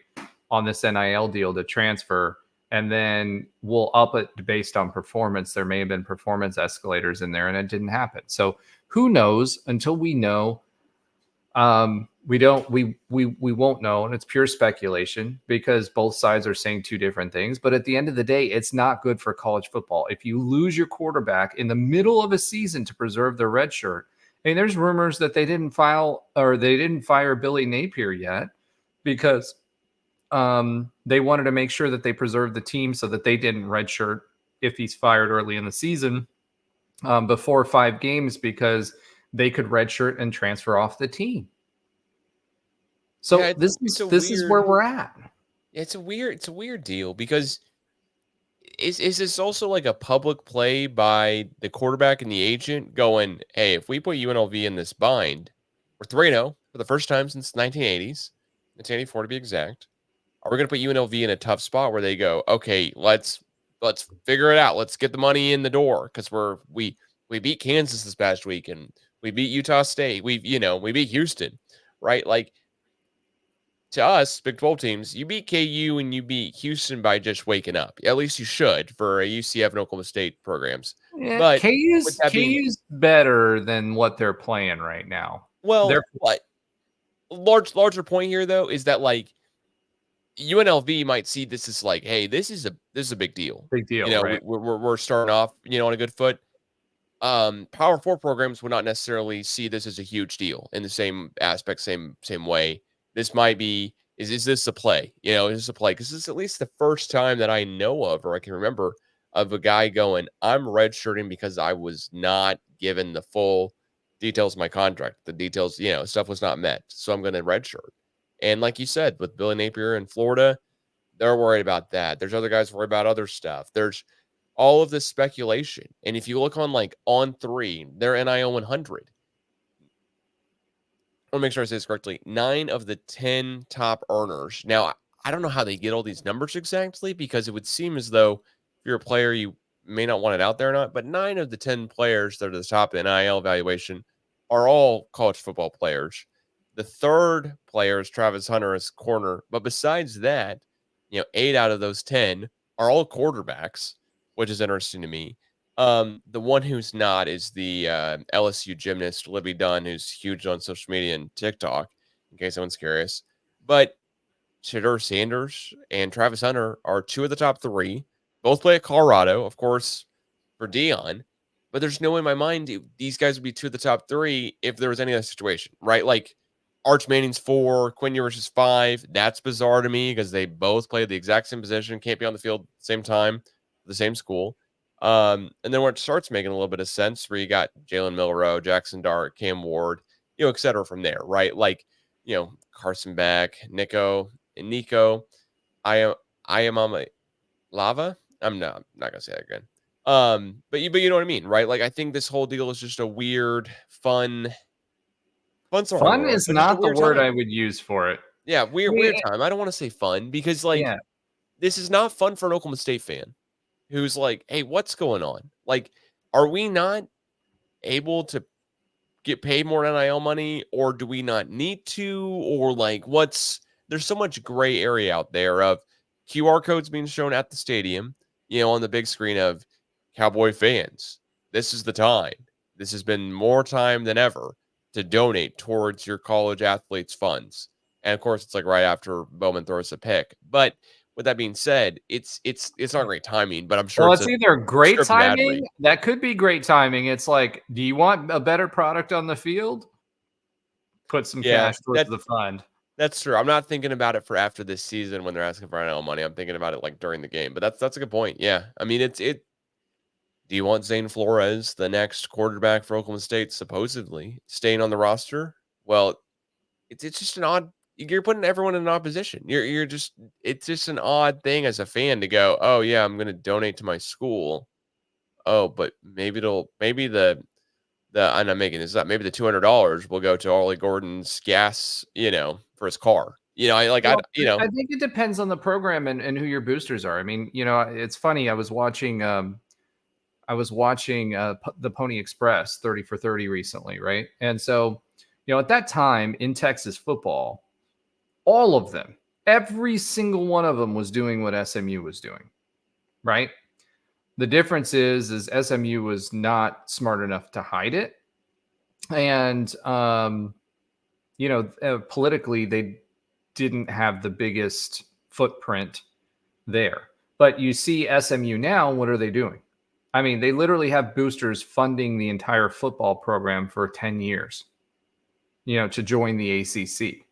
on this NIL deal to transfer, and then we'll up it based on performance." There may have been performance escalators in there, and it didn't happen. So who knows? Until we know, we won't know, and it's pure speculation because both sides are saying two different things. But at the end of the day, it's not good for college football if you lose your quarterback in the middle of a season to preserve their red shirt. I mean, there's rumors that they didn't fire Billy Napier yet because they wanted to make sure that they preserved the team so that they didn't redshirt if he's fired early in the season before 5 games because they could redshirt and transfer off the team. So Yeah, this is where we're at. It's a weird deal because is this also like a public play by the quarterback and the agent going, hey, if we put UNLV in this bind, we're 3-0 for the first time since 1980s, 1984 to be exact. Are we going to put UNLV in a tough spot where they go, okay, let's figure it out. Let's get the money in the door because we beat Kansas this past week and we beat Utah State. We beat Houston, right? Like to us, Big 12 teams, you beat KU and you beat Houston by just waking up. At least you should for a UCF and Oklahoma State programs. Yeah, But with that being KU's better than what they're playing right now. well, what larger point here though is that like UNLV might see this as like, hey, this is a big deal. Big deal, right? We're starting off, on a good foot. Power 4 programs would not necessarily see this as a huge deal in the same aspect, same way. This might be is this a play? Is this a play? Because this is at least the first time that I know of or I can remember of a guy going, I'm redshirting because I was not given the full details of my contract. The details, stuff was not met. So I'm going to redshirt. And like you said, with Billy Napier in Florida, they're worried about that. There's other guys worried about other stuff. There's all of this speculation. And if you look on like On3, their NIL 100, I want to make sure I say this correctly. 9 of the 10 top earners. Now, I don't know how they get all these numbers exactly because it would seem as though if you're a player, you may not want it out there or not. But 9 of the 10 players that are at the top of the NIL evaluation are all college football players. The third player is Travis Hunter as corner. But besides that, 8 out of those 10 are all quarterbacks, which is interesting to me. The one who's not is the LSU gymnast Libby Dunn, who's huge on social media and TikTok, in case anyone's curious. But Shedeur Sanders and Travis Hunter are 2 of the top 3. Both play at Colorado, of course, for Dion. But there's no way in my mind these guys would be 2 of the top 3 if there was any other situation, right? Like Arch Manning's 4, Quinn Ewers is 5. That's bizarre to me because they both play the exact same position, can't be on the field at the same time, the same school. And then where it starts making a little bit of sense, where you got Jalen Milrow, Jackson Dart, Cam Ward, et cetera from there, right? Like, Carson Beck, Nico, I am on my lava. I'm not gonna say that again. But you know what I mean, right? Like I think this whole deal is just a weird, fun's the wrong Fun word, is but just a not the weird word time. I would use for it. Yeah, weird time. I don't want to say fun because like Yeah. this is not fun for an Oklahoma State fan who's like, hey, what's going on? Like, are we not able to get paid more NIL money, or do we not need to? Or like, there's so much gray area out there of QR codes being shown at the stadium, on the big screen of Cowboy fans. This is the time. This has been more time than ever to donate towards your college athletes' funds. And of course, it's like right after Bowman throws a pick. But with that being said, it's not great timing, but I'm sure Well, it's it's a either great scripted ad read. timing. That could be great timing. It's like, do you want a better product on the field? Put some Yeah, cash towards the fund. that's true. I'm not thinking about it for after this season when they're asking for NIL money. I'm thinking about it like during the game. But that's a good point. Yeah. I mean, it. Do you want Zane Flores, the next quarterback for Oklahoma State, supposedly staying on the roster? Well, it's just an odd. You're putting everyone in an odd position. It's just an odd thing as a fan to go, oh yeah, I'm going to donate to my school. oh, but maybe the I'm not making this up. Maybe the $200 will go to Ollie Gordon's gas, for his car. Well, I think it depends on the program and who your boosters are. I mean, it's funny. I was watching the Pony Express 30 for 30 recently, right? And so, at that time in Texas football, all of them, every single one of them was doing what SMU was doing, right? The difference is SMU was not smart enough to hide it. And, politically, they didn't have the biggest footprint there. But you see SMU now, what are they doing? I mean, they literally have boosters funding the entire football program for 10 years, to join the ACC.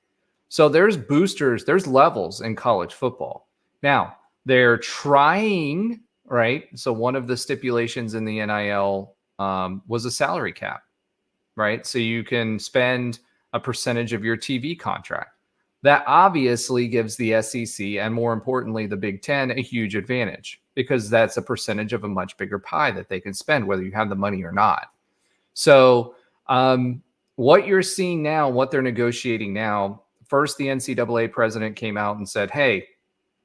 So there's boosters, there's levels in college football. Now, they're trying, right? So one of the stipulations in the NIL was a salary cap, right? So you can spend a percentage of your TV contract. That obviously gives the SEC and, more importantly, the Big Ten a huge advantage, because that's a percentage of a much bigger pie that they can spend, whether you have the money or not. So what you're seeing now, what they're negotiating now, first, the NCAA president came out and said, hey,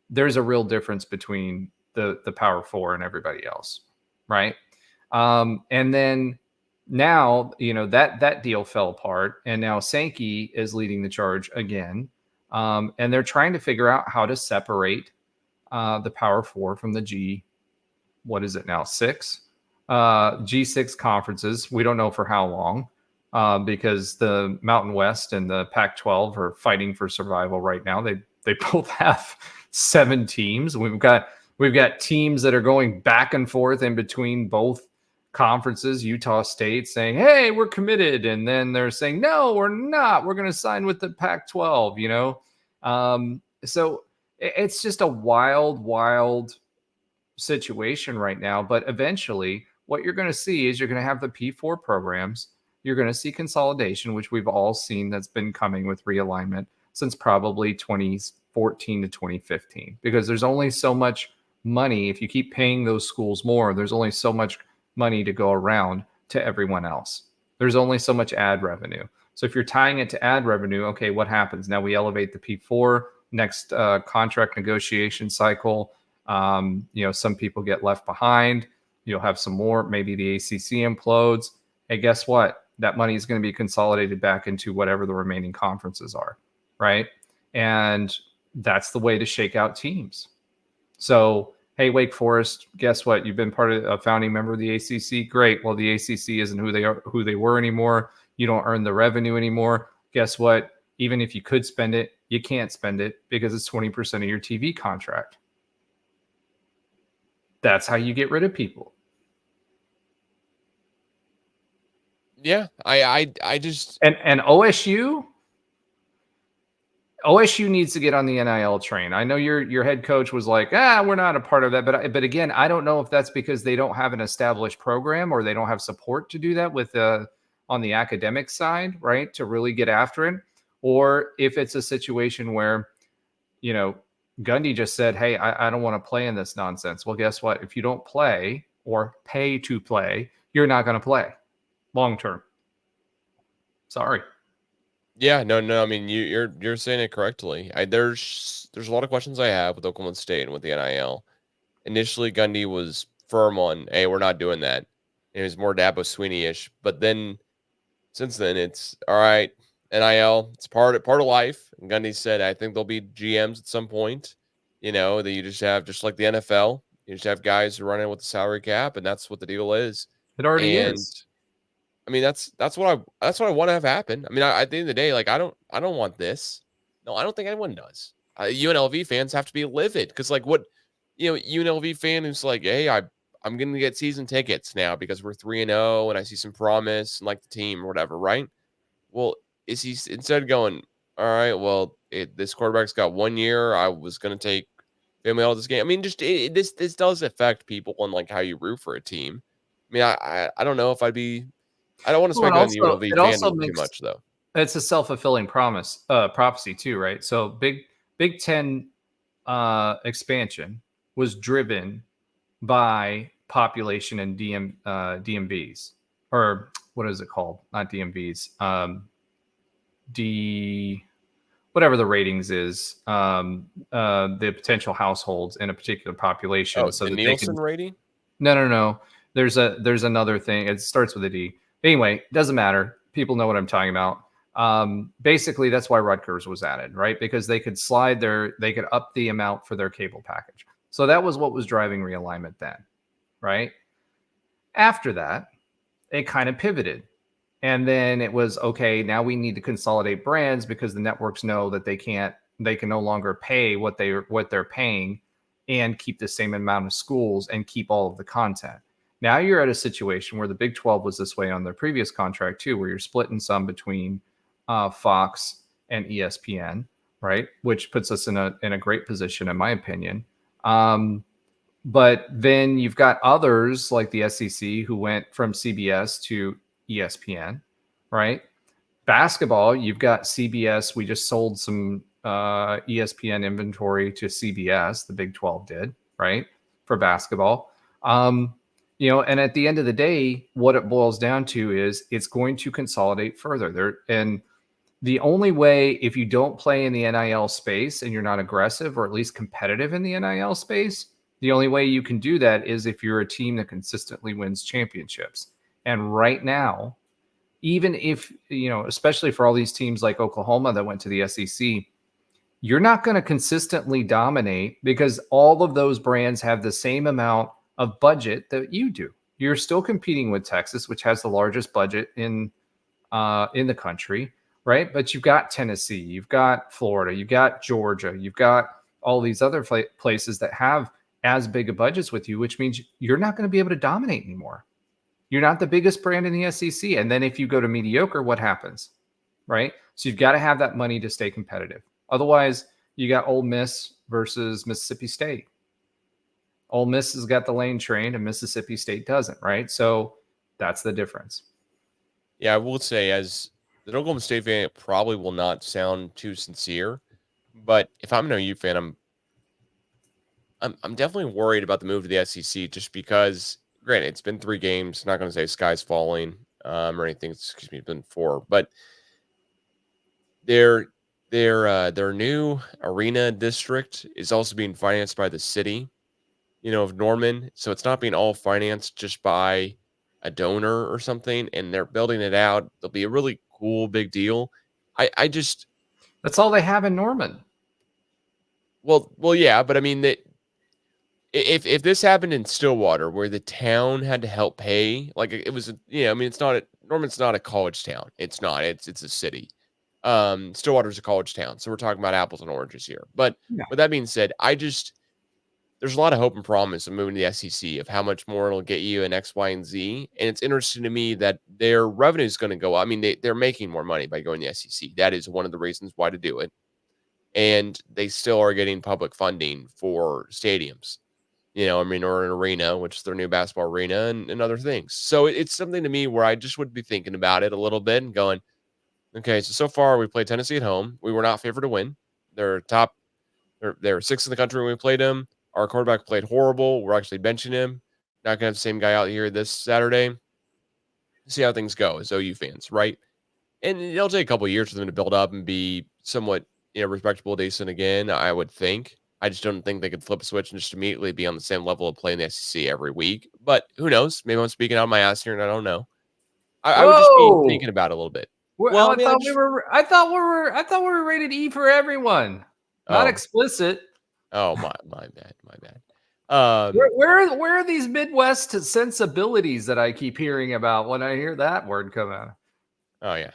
there's a real difference between the Power Four and everybody else, right? And then now, that deal fell apart, and now Sankey is leading the charge again. And they're trying to figure out how to separate the Power Four from the what is it now, G6 conferences. We don't know for how long, because the Mountain West and the Pac-12 are fighting for survival right now. They both have 7 teams. We've got teams that are going back and forth in between both conferences. Utah State saying, hey, we're committed, and then they're saying, no, we're not, we're going to sign with the Pac-12. So it's just a wild situation right now. But eventually what you're going to see is you're going to have the P4 programs. You're going to see consolidation, which we've all seen that's been coming with realignment since probably 2014 to 2015, because there's only so much money. If you keep paying those schools more, there's only so much money to go around to everyone else. There's only so much ad revenue. So if you're tying it to ad revenue, okay, what happens? Now we elevate the P4, next contract negotiation cycle. Some people get left behind. You'll have some more, maybe the ACC implodes. Hey, guess what? That money is going to be consolidated back into whatever the remaining conferences are, right? And that's the way to shake out teams. So, hey, Wake Forest, guess what? You've been part of a founding member of the ACC. Great. Well, the ACC isn't who they were anymore. You don't earn the revenue anymore. Guess what? Even if you could spend it, you can't spend it because it's 20% of your TV contract. That's how you get rid of people. Yeah, I just and OSU needs to get on the NIL train. I know your head coach was like, we're not a part of that, but again, I don't know if that's because they don't have an established program or they don't have support to do that with on the academic side, right, to really get after it, or if it's a situation where Gundy just said, hey, I don't want to play in this nonsense. Well, guess what? If you don't play or pay to play, you're not going to play long term. Sorry. Yeah, no. I mean, you're saying it correctly. There's a lot of questions I have with Oklahoma State and with the NIL. Initially, Gundy was firm on, hey, we're not doing that. It was more Dabo Sweeney-ish. But then, since then, it's all right. NIL, it's part of life. And Gundy said, I think there'll be GMs at some point. That you just have, just like the NFL, you just have guys who run in with the salary cap, and that's what the deal is. It already is. I mean, that's what I want to have happen. I mean, at the end of the day, like I don't want this. No, I don't think anyone does. UNLV fans have to be livid because, like, what UNLV fan who's like, hey, I'm going to get season tickets now because we're 3-0 and I see some promise and like the team or whatever, right? Well, is he instead going, all right, well, this quarterback's got 1 year. I was going to take family out of this game. I mean, just this does affect people and like how you root for a team. I mean, I don't know if I'd be. I don't want to speculate on the UNLV fan too much, though. It's a self-fulfilling prophecy too, right? So Big Ten expansion was driven by population in DMVs, or what is it called? Not DMVs. D whatever the ratings is, the potential households in a particular population, Oh, so the that they can. Nielsen rating? No. There's another thing. It starts with a D. Anyway, doesn't matter. People know what I'm talking about. Basically, that's why Rutgers was added, right? Because they could they could up the amount for their cable package. So that was what was driving realignment then, right? After that, it kind of pivoted. And then it was okay, now we need to consolidate brands because the networks know that they can no longer pay what they're paying and keep the same amount of schools and keep all of the content. Now you're at a situation where the Big 12 was this way on their previous contract too, where you're splitting some between Fox and ESPN, right? Which puts us in a great position, in my opinion. But then you've got others like the SEC who went from CBS to ESPN, right? Basketball, you've got CBS. We just sold some ESPN inventory to CBS. The Big 12 did, right? For basketball. And at the end of the day, what it boils down to is it's going to consolidate further. And the only way, if you don't play in the NIL space and you're not aggressive or at least competitive in the NIL space, the only way you can do that is if you're a team that consistently wins championships. And right now, even if, especially for all these teams like Oklahoma that went to the SEC, you're not going to consistently dominate because all of those brands have the same amount of budget that you do. You're still competing with Texas, which has the largest budget in the country, right? But you've got Tennessee, you've got Florida, you've got Georgia, you've got all these other places that have as big a budgets with you, which means you're not going to be able to dominate anymore. You're not the biggest brand in the SEC. And then if you go to mediocre, what happens? Right? So you've got to have that money to stay competitive. Otherwise, you got Ole Miss versus Mississippi State. Ole Miss has got the lane train and Mississippi State doesn't, right? So that's the difference. Yeah, I will say, as the Oklahoma State fan, it probably will not sound too sincere, but if I'm an OU fan, I'm definitely worried about the move to the SEC just because, granted, it's been 3 games. Not going to say sky's falling or anything. Excuse me, it's been 4, but their new arena district is also being financed by the city, of Norman. So it's not being all financed just by a donor or something, and they're building it out. It'll be a really cool big deal. I just That's all they have in Norman. well, yeah, but I mean that if this happened in Stillwater where the town had to help pay, like it was, I mean, Norman's not a college town. It's not. It's a city. Stillwater's a college town, so we're talking about apples and oranges here. But Yeah. with that being said, there's a lot of hope and promise of moving to the SEC of how much more it'll get you in X, Y, and Z. And it's interesting to me that their revenue is going to go up. I mean, they're making more money by going to the SEC. That is one of the reasons why to do it. And they still are getting public funding for stadiums, or an arena, which is their new basketball arena and other things. So it's something to me where I just would be thinking about it a little bit and going, okay, so far we played Tennessee at home. We were not favored to win. They're 6th in the country when we played them. Our quarterback played horrible. We're actually benching him. Not gonna have the same guy out here this Saturday. See how things go as OU fans, right? And it'll take a couple of years for them to build up and be somewhat, respectable, decent again. I would think. I just don't think they could flip a switch and just immediately be on the same level of playing the SEC every week. But who knows? Maybe I'm speaking out of my ass here, and I don't know. I would just be Whoa! thinking about it a little bit. Well, I thought we were rated E for everyone, not Oh, explicit. oh my bad, my bad. Where are these Midwest sensibilities that I keep hearing about when I hear that word come out? Oh yeah.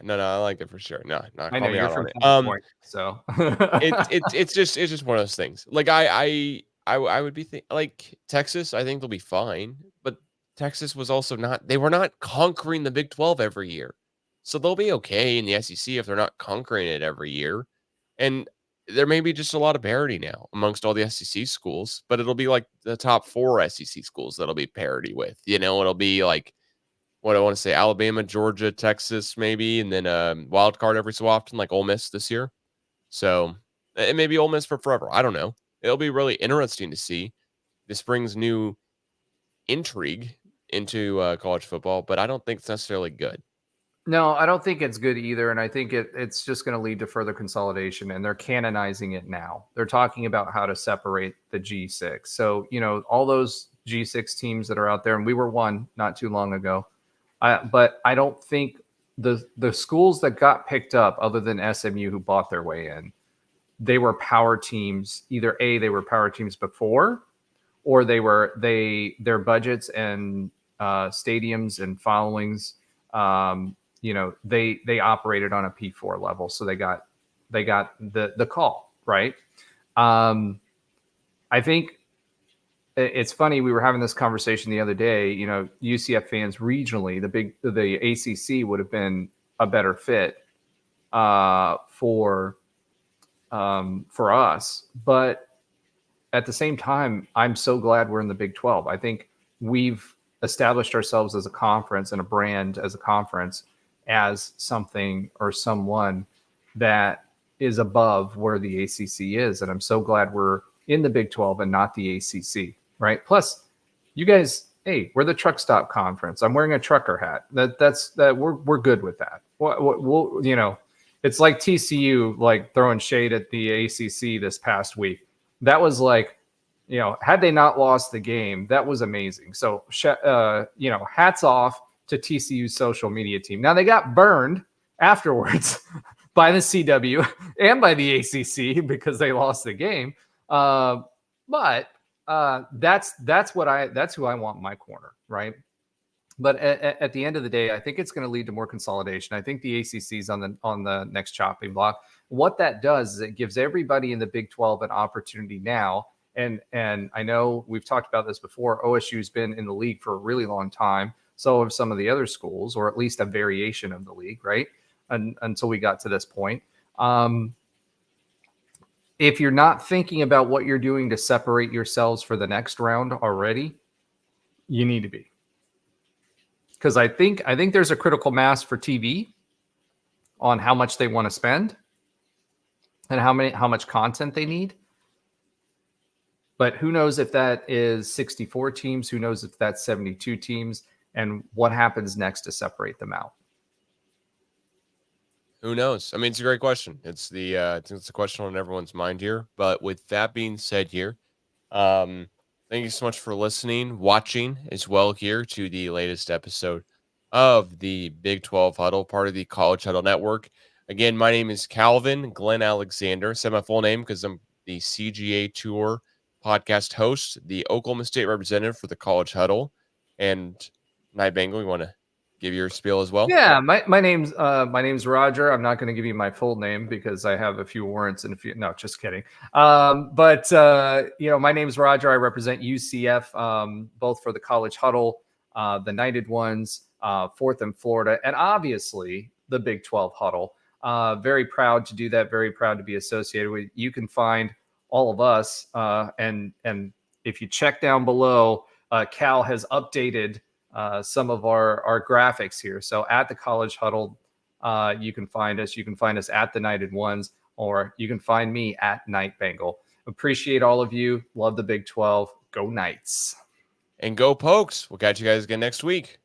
No, I like it for sure. No, I call know me you're out from on it. Thunder Point, so It's just one of those things. Like I would be like Texas. I think they'll be fine, but Texas was also not. They were not conquering the Big 12 every year, so they'll be okay in the SEC if they're not conquering it every year. And there may be just a lot of parity now amongst all the SEC schools, but it'll be like the top 4 SEC schools that'll be parity with. It'll be like what I want to say: Alabama, Georgia, Texas, maybe, and then wild card every so often, like Ole Miss this year. So it may be Ole Miss for forever. I don't know. It'll be really interesting to see. This brings new intrigue into college football, but I don't think it's necessarily good. No, I don't think it's good either. And I think it's just going to lead to further consolidation. And they're canonizing it now. They're talking about how to separate the G6. So, all those G6 teams that are out there, and we were one not too long ago. But I don't think the schools that got picked up, other than SMU who bought their way in, they were power teams. Either they were power teams before, or their budgets and stadiums and followings. They operated on a P4 level, so they got the call, right? I think it's funny. We were having this conversation the other day. UCF fans regionally, the ACC would have been a better fit for us, but at the same time, I'm so glad we're in the Big 12. I think we've established ourselves as a conference and a brand as a conference as something or someone that is above where the ACC is. And I'm so glad we're in the Big 12 and not the ACC, right? Plus, you guys, hey, we're the truck stop conference. I'm wearing a trucker hat. We're good with that. We'll it's like TCU like throwing shade at the ACC this past week. That was like, had they not lost the game, that was amazing. So, hats off to TCU's social media team. Now, they got burned afterwards by the CW and by the ACC because they lost the game. But that's who I want in my corner, right? But at the end of the day, I think it's going to lead to more consolidation. I think the ACC is on the next chopping block. What that does is it gives everybody in the Big 12 an opportunity now. And I know we've talked about this before. OSU's been in the league for a really long time. So have some of the other schools, or at least a variation of the league, right? Until we got to this point. If you're not thinking about what you're doing to separate yourselves for the next round already, you need to be. Because I think there's a critical mass for TV on how much they want to spend and how much content they need. But who knows if that is 64 teams? Who knows if that's 72 teams? And what happens next to separate them out? Who knows? I mean, it's a great question. It's the question on everyone's mind here. But with that being said here, thank you so much for listening, watching as well here to the latest episode of the Big 12 Huddle, part of the College Huddle Network. Again, my name is Calvin Glenn Alexander. Say my full name because I'm the CGA Tour podcast host, the Oklahoma State representative for the College Huddle. And Night Bengal, you want to give your spiel as well? Yeah, my name's Roger. I'm not going to give you my full name because I have a few warrants and no, just kidding. But my name's Roger. I represent UCF, both for the College Huddle, the Knighted Ones, Fourth in Florida, and obviously the Big 12 Huddle. Very proud to do that. Very proud to be associated with. You can find all of us, and if you check down below, Cal has updated some of our graphics here. So at the College Huddle, you can find us. You can find us at the Knighted Ones, or you can find me at Night Bengal. Appreciate all of you. Love the Big 12. Go Knights. And go Pokes. We'll catch you guys again next week.